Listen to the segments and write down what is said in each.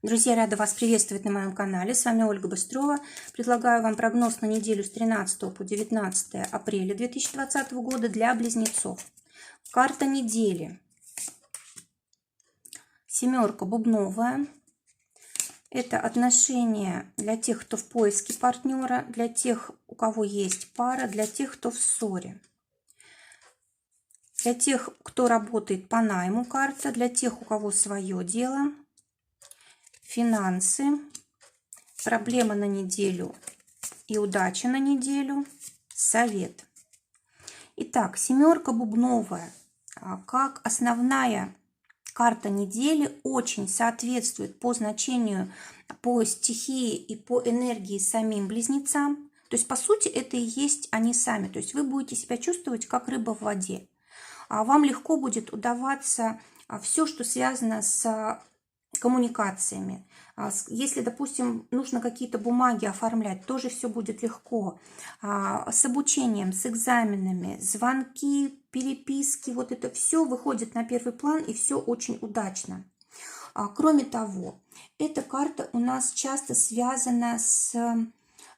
Друзья, рада вас приветствовать на моем канале. С вами Ольга Быстрова. Предлагаю вам прогноз на неделю с 13 по 19 апреля 2020 года для близнецов. Карта недели. Семерка бубновая. Это отношения для тех, кто в поиске партнера, для тех, у кого есть пара, для тех, кто в ссоре. Для тех, кто работает по найму, карта, для тех, у кого свое дело. Финансы, проблема на неделю и удача на неделю, совет. Итак, семерка бубновая, как основная карта недели, очень соответствует по значению, по стихии и по энергии самим близнецам. То есть, по сути, это и есть они сами. То есть, вы будете себя чувствовать как рыба в воде. Вам легко будет удаваться все, что связано с коммуникациями. Если, допустим, нужно какие-то бумаги оформлять, тоже все будет легко. С обучением, с экзаменами, звонки, переписки, вот это все выходит на первый план, и все очень удачно. Кроме того, эта карта у нас часто связана с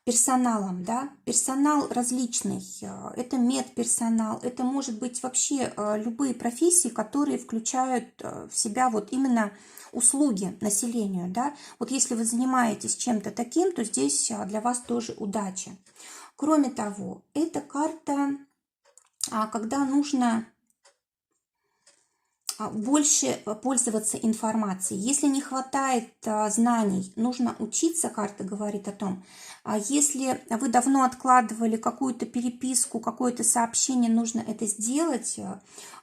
персоналом, да, персонал различный, это медперсонал, это может быть вообще любые профессии, которые включают в себя вот именно услуги населению, да, вот если вы занимаетесь чем-то таким, то здесь для вас тоже удача. Кроме того, эта карта, когда нужно больше пользоваться информацией. Если не хватает знаний, нужно учиться, карта говорит о том. Если вы давно откладывали какую-то переписку, какое-то сообщение, нужно это сделать.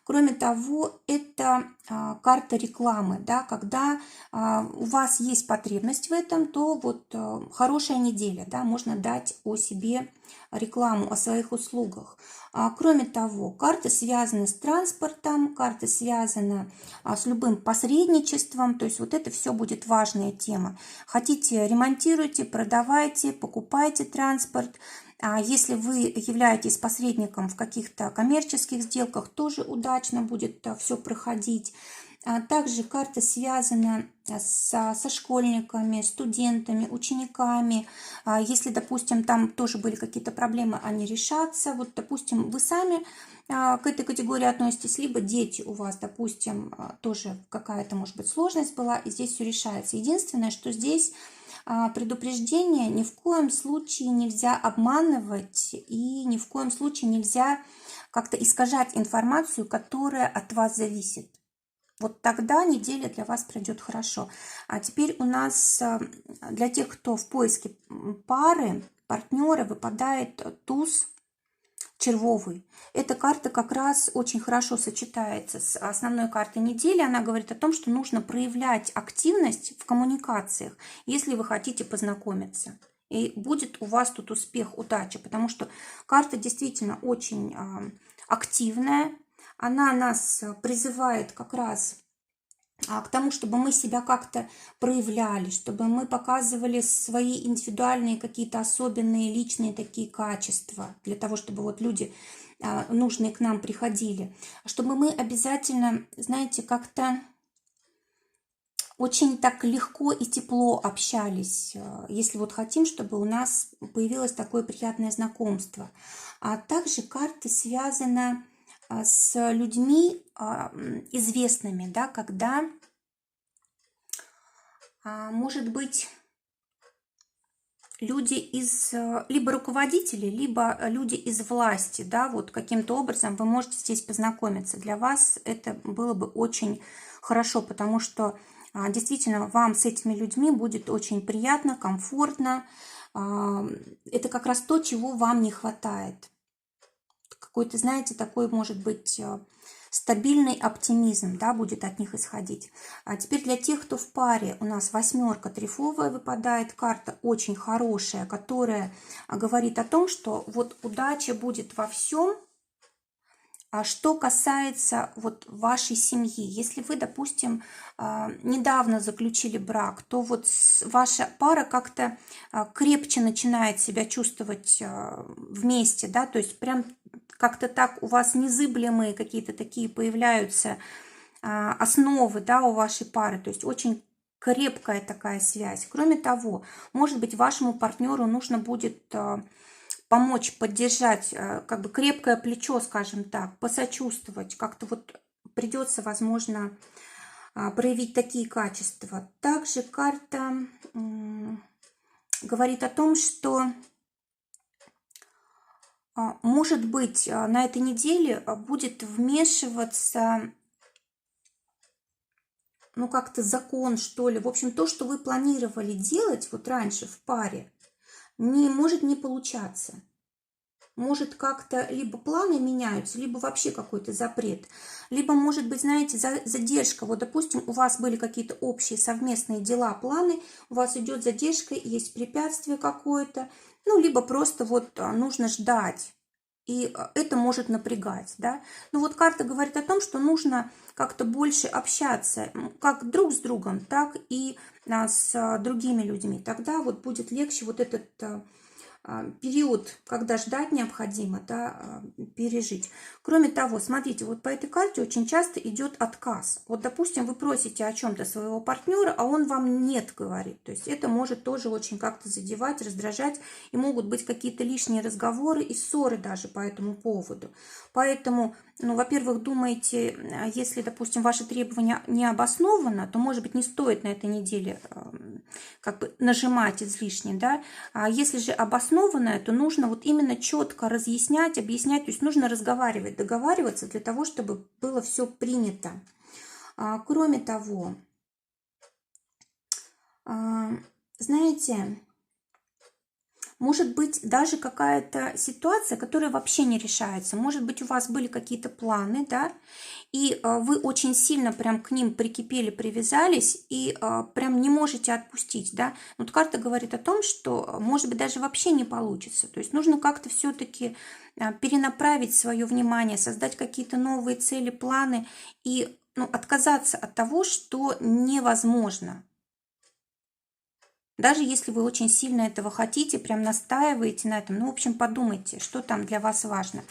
Кроме того, это карта рекламы, да, когда у вас есть потребность в этом, то вот хорошая неделя, да, можно дать о себе рекламу, о своих услугах. Кроме того, карта связана с транспортом, карта связана с любым посредничеством, то есть вот это все будет важная тема. Хотите, ремонтируйте, продавайте, покупайте транспорт. Если вы являетесь посредником в каких-то коммерческих сделках, тоже удачно будет все проходить. Также карта связана со школьниками, студентами, учениками. Если, допустим, там тоже были какие-то проблемы, они решатся. Вот, допустим, вы сами к этой категории относитесь, либо дети у вас, допустим, тоже какая-то, может быть, сложность была, и здесь все решается. Единственное, что здесь предупреждение: ни в коем случае нельзя обманывать и ни в коем случае нельзя как-то искажать информацию, которая от вас зависит. Вот тогда неделя для вас пройдет хорошо. А теперь у нас для тех, кто в поиске пары, партнера, выпадает туз червовый. Эта карта как раз очень хорошо сочетается с основной картой недели. Она говорит о том, что нужно проявлять активность в коммуникациях, если вы хотите познакомиться. И будет у вас тут успех, удача, потому что карта действительно очень активная. Она нас призывает как раз к тому, чтобы мы себя как-то проявляли, чтобы мы показывали свои индивидуальные какие-то особенные личные такие качества, для того, чтобы вот люди нужные к нам приходили, чтобы мы обязательно, знаете, как-то очень так легко и тепло общались, если вот хотим, чтобы у нас появилось такое приятное знакомство. А также карта связана с людьми известными, да, когда, может быть, люди из либо руководители, либо люди из власти, да, вот каким-то образом вы можете здесь познакомиться. Для вас это было бы очень хорошо, потому что действительно вам с этими людьми будет очень приятно, комфортно. Это как раз то, чего вам не хватает. Какой-то, знаете, такой, может быть, стабильный оптимизм, да, будет от них исходить. А теперь для тех, кто в паре, у нас восьмерка трефовая выпадает, карта очень хорошая, которая говорит о том, что вот удача будет во всем. А что касается вот вашей семьи, если вы, допустим, недавно заключили брак, то вот ваша пара как-то крепче начинает себя чувствовать вместе, да, то есть прям как-то так у вас незыблемые какие-то такие появляются основы, да, у вашей пары, то есть очень крепкая такая связь. Кроме того, может быть, вашему партнеру нужно будет помочь, поддержать, как бы крепкое плечо, скажем так, посочувствовать. Как-то вот придется, возможно, проявить такие качества. Также карта говорит о том, что, может быть, на этой неделе будет вмешиваться, ну, как-то закон, что ли. В общем, то, что вы планировали делать вот раньше в паре, может не получаться. Может как-то либо планы меняются, либо вообще какой-то запрет. Либо, может быть, знаете, задержка. Вот, допустим, у вас были какие-то общие совместные дела, планы, у вас идет задержка, есть препятствие какое-то. Ну, либо просто вот нужно ждать. И это может напрягать, да. Ну вот карта говорит о том, что нужно как-то больше общаться, как друг с другом, так и с другими людьми. Тогда вот будет легче вот этот период, когда ждать необходимо, да, пережить. Кроме того, смотрите, вот по этой карте очень часто идет отказ. Вот, допустим, вы просите о чем-то своего партнера, а он вам нет говорит. То есть это может тоже очень как-то задевать, раздражать, и могут быть какие-то лишние разговоры и ссоры даже по этому поводу. Поэтому, ну, во-первых, думайте, если, допустим, ваше требование не обосновано, то, может быть, не стоит на этой неделе как бы нажимать излишне, да. А если же обоснованное, то нужно вот именно четко разъяснять, объяснять, то есть нужно разговаривать, договариваться для того, чтобы было все принято. Кроме того, знаете, может быть даже какая-то ситуация, которая вообще не решается. Может быть, у вас были какие-то планы, да, и вы очень сильно прям к ним прикипели, привязались, и прям не можете отпустить, да. Вот карта говорит о том, что, может быть, даже вообще не получится. То есть нужно как-то все-таки перенаправить свое внимание, создать какие-то новые цели, планы и, ну, отказаться от того, что невозможно. Даже если вы очень сильно этого хотите, прям настаиваете на этом, ну, в общем, подумайте, что там для вас важно.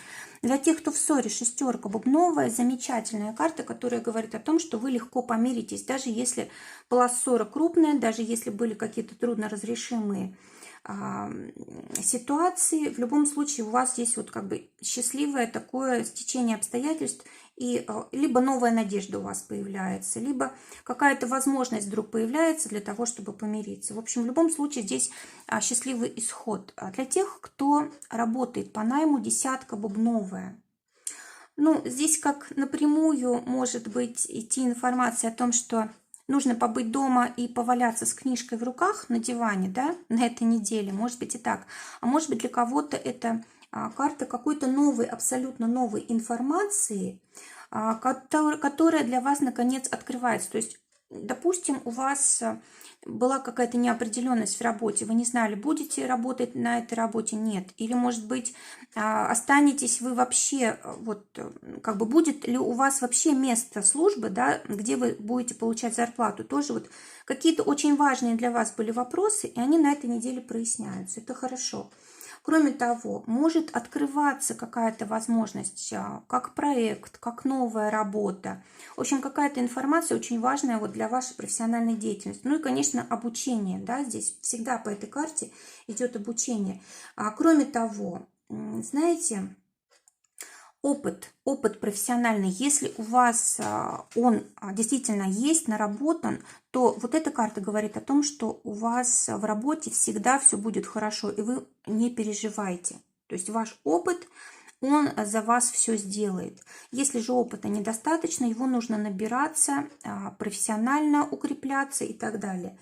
Для тех, кто в ссоре, шестерка бубновая, замечательная карта, которая говорит о том, что вы легко помиритесь, даже если была ссора крупная, даже если были какие-то трудноразрешимые ситуации, в любом случае у вас здесь вот как бы счастливое такое стечение обстоятельств, и либо новая надежда у вас появляется, либо какая-то возможность вдруг появляется для того, чтобы помириться. В общем, в любом случае здесь счастливый исход. Для тех, кто работает по найму, десятка бубновая. Ну, здесь как напрямую может быть идти информация о том, что нужно побыть дома и поваляться с книжкой в руках на диване, да, на этой неделе, может быть и так. А может быть для кого-то это карта какой-то новой, абсолютно новой информации, которая для вас наконец открывается. То есть, допустим, у вас была какая-то неопределенность в работе, вы не знали, будете работать на этой работе, нет. Или, может быть, останетесь вы вообще, вот, как бы, будет ли у вас вообще место службы, да, где вы будете получать зарплату. Тоже вот какие-то очень важные для вас были вопросы, и они на этой неделе проясняются. Это хорошо. Кроме того, может открываться какая-то возможность, как проект, как новая работа. В общем, какая-то информация очень важная вот для вашей профессиональной деятельности. Ну и, конечно, обучение. Да, здесь всегда по этой карте идет обучение. Кроме того, знаете, опыт профессиональный, если у вас он действительно есть, наработан, то вот эта карта говорит о том, что у вас в работе всегда все будет хорошо, и вы не переживайте. То есть ваш опыт, он за вас все сделает. Если же опыта недостаточно, его нужно набираться, профессионально укрепляться и так далее.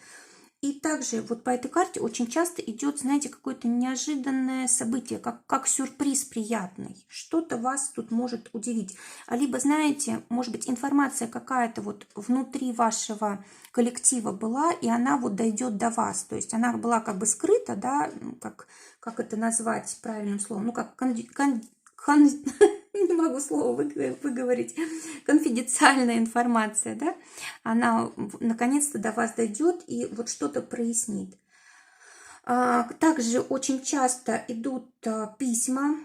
И также вот по этой карте очень часто идет, знаете, какое-то неожиданное событие, как сюрприз приятный. Что-то вас тут может удивить. Либо, знаете, может быть, информация какая-то вот внутри вашего коллектива была, и она вот дойдет до вас. То есть она была как бы скрыта, да, как это назвать правильным словом, ну, как не могу слово выговорить, конфиденциальная информация, да, она наконец-то до вас дойдет и вот что-то прояснит. Также очень часто идут письма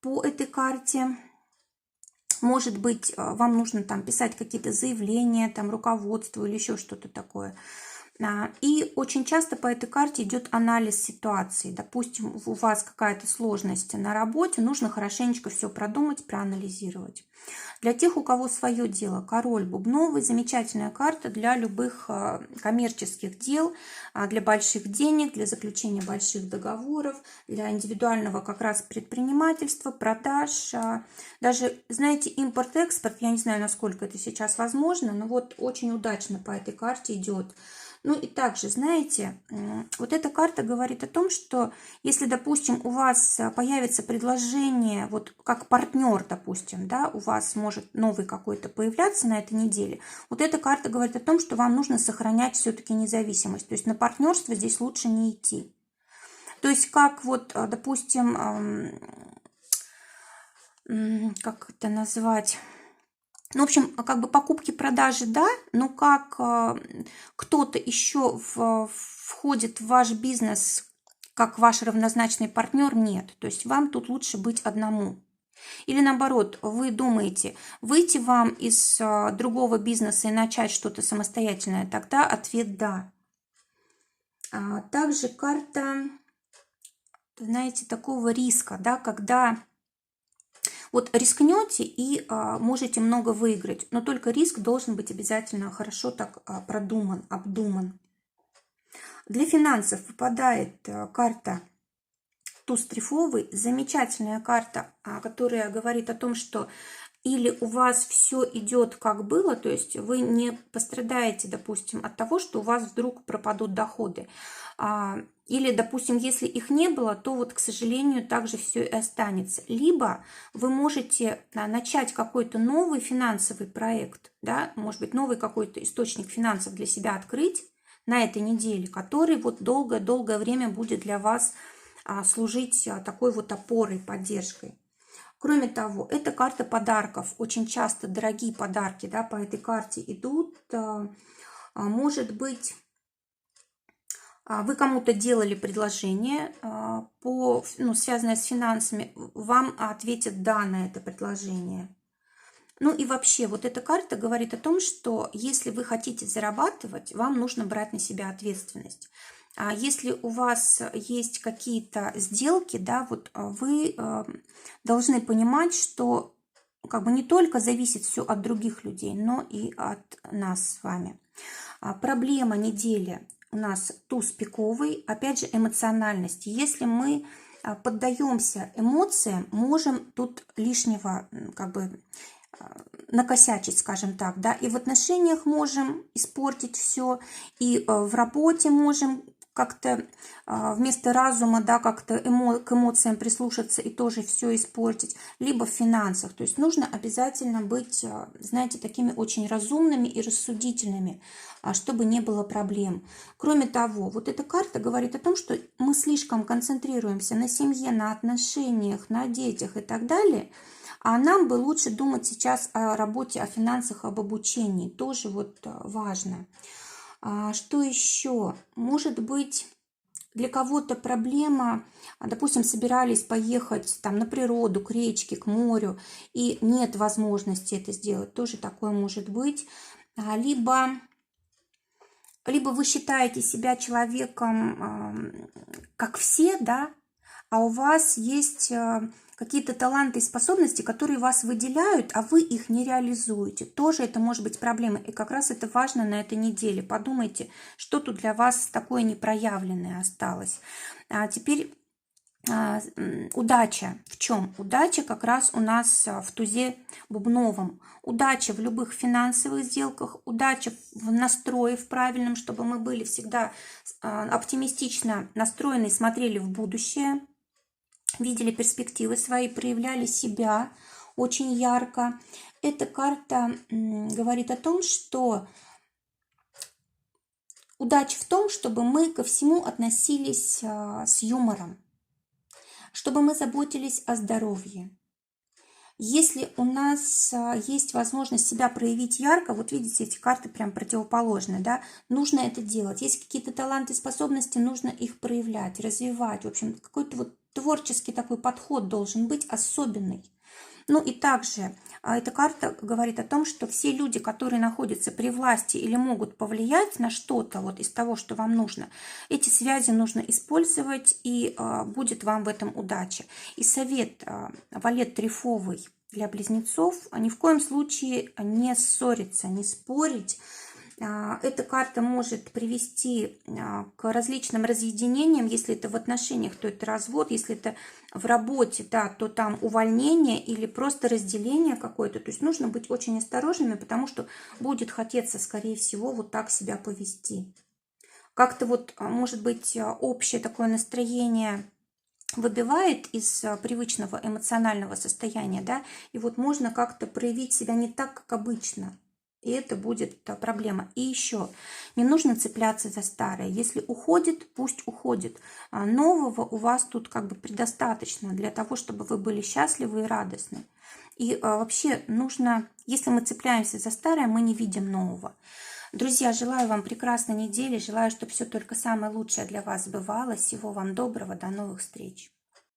по этой карте. Может быть, вам нужно там писать какие-то заявления, там руководству или еще что-то такое. И очень часто по этой карте идет анализ ситуации. Допустим, у вас какая-то сложность на работе, нужно хорошенечко все продумать, проанализировать. Для тех, у кого свое дело, король бубновый, замечательная карта для любых коммерческих дел, для больших денег, для заключения больших договоров, для индивидуального как раз предпринимательства, продаж. Даже, знаете, импорт-экспорт, я не знаю, насколько это сейчас возможно, но вот очень удачно по этой карте идет. Ну и также, знаете, вот эта карта говорит о том, что если, допустим, у вас появится предложение, вот как партнер, допустим, да, у вас может новый какой-то появляться на этой неделе, вот эта карта говорит о том, что вам нужно сохранять все-таки независимость. То есть на партнерство здесь лучше не идти. То есть как вот, допустим, как это назвать... Ну, в общем, как бы покупки-продажи, да, но как кто-то еще входит в ваш бизнес, как ваш равнозначный партнер, нет. То есть вам тут лучше быть одному. Или наоборот, вы думаете, выйти вам из другого бизнеса и начать что-то самостоятельное, тогда ответ «да». Также карта, знаете, такого риска, да, когда... Вот рискнете и можете много выиграть, но только риск должен быть обязательно хорошо так продуман, обдуман. Для финансов выпадает карта туз трефовый, замечательная карта, которая говорит о том, что или у вас все идет как было, то есть вы не пострадаете, допустим, от того, что у вас вдруг пропадут доходы. Или, допустим, если их не было, то вот, к сожалению, также все и останется. Либо вы можете начать какой-то новый финансовый проект, да, может быть, новый какой-то источник финансов для себя открыть на этой неделе, который вот долгое-долгое время будет для вас служить такой вот опорой, поддержкой. Кроме того, это карта подарков. Очень часто дорогие подарки, да, по этой карте идут. Может быть, вы кому-то делали предложение, связанное с финансами, вам ответят «да» на это предложение. Ну и вообще, вот эта карта говорит о том, что если вы хотите зарабатывать, вам нужно брать на себя ответственность. А если у вас есть какие-то сделки, да, вот вы должны понимать, что как бы не только зависит все от других людей, но и от нас с вами. Проблема недели у нас туз пиковый, опять же, эмоциональность. Если мы поддаемся эмоциям, можем тут лишнего как бы накосячить, скажем так, да, и в отношениях можем испортить все, и в работе можем как-то вместо разума, да, как-то к эмоциям прислушаться и тоже все испортить, либо в финансах. То есть нужно обязательно быть, знаете, такими очень разумными и рассудительными, чтобы не было проблем. Кроме того, вот эта карта говорит о том, что мы слишком концентрируемся на семье, на отношениях, на детях и так далее, а нам бы лучше думать сейчас о работе, о финансах, об обучении. Тоже вот важно. Что еще? Может быть, для кого-то проблема, допустим, собирались поехать там на природу, к речке, к морю, и нет возможности это сделать. Тоже такое может быть. Либо вы считаете себя человеком, как все, да, а у вас есть какие-то таланты и способности, которые вас выделяют, а вы их не реализуете. Тоже это может быть проблема. И как раз это важно на этой неделе. Подумайте, что тут для вас такое непроявленное осталось. А теперь удача. В чем? Удача как раз у нас в тузе бубновом. Удача в любых финансовых сделках, удача в настрое в правильном, чтобы мы были всегда оптимистично настроены, смотрели в будущее, видели перспективы свои, проявляли себя очень ярко. Эта карта говорит о том, что удача в том, чтобы мы ко всему относились с юмором, чтобы мы заботились о здоровье. Если у нас есть возможность себя проявить ярко, вот видите, эти карты прям противоположные, да, нужно это делать. Есть какие-то таланты, способности, нужно их проявлять, развивать. В общем, какой-то вот творческий такой подход должен быть особенный. Ну и также эта карта говорит о том, что все люди, которые находятся при власти или могут повлиять на что-то вот из того, что вам нужно, эти связи нужно использовать, и будет вам в этом удача. И совет валет трефовый для близнецов: ни в коем случае не ссориться, не спорить. Эта карта может привести к различным разъединениям. Если это в отношениях, то это развод. Если это в работе, да, то там увольнение или просто разделение какое-то. То есть нужно быть очень осторожными, потому что будет хотеться, скорее всего, вот так себя повести. Как-то вот, может быть, общее такое настроение выбивает из привычного эмоционального состояния, да, и вот можно как-то проявить себя не так, как обычно. И это будет проблема. И еще, не нужно цепляться за старое. Если уходит, пусть уходит. Нового у вас тут как бы предостаточно для того, чтобы вы были счастливы и радостны. И вообще нужно, если мы цепляемся за старое, мы не видим нового. Друзья, желаю вам прекрасной недели. Желаю, чтобы все только самое лучшее для вас сбывалось. Всего вам доброго. До новых встреч.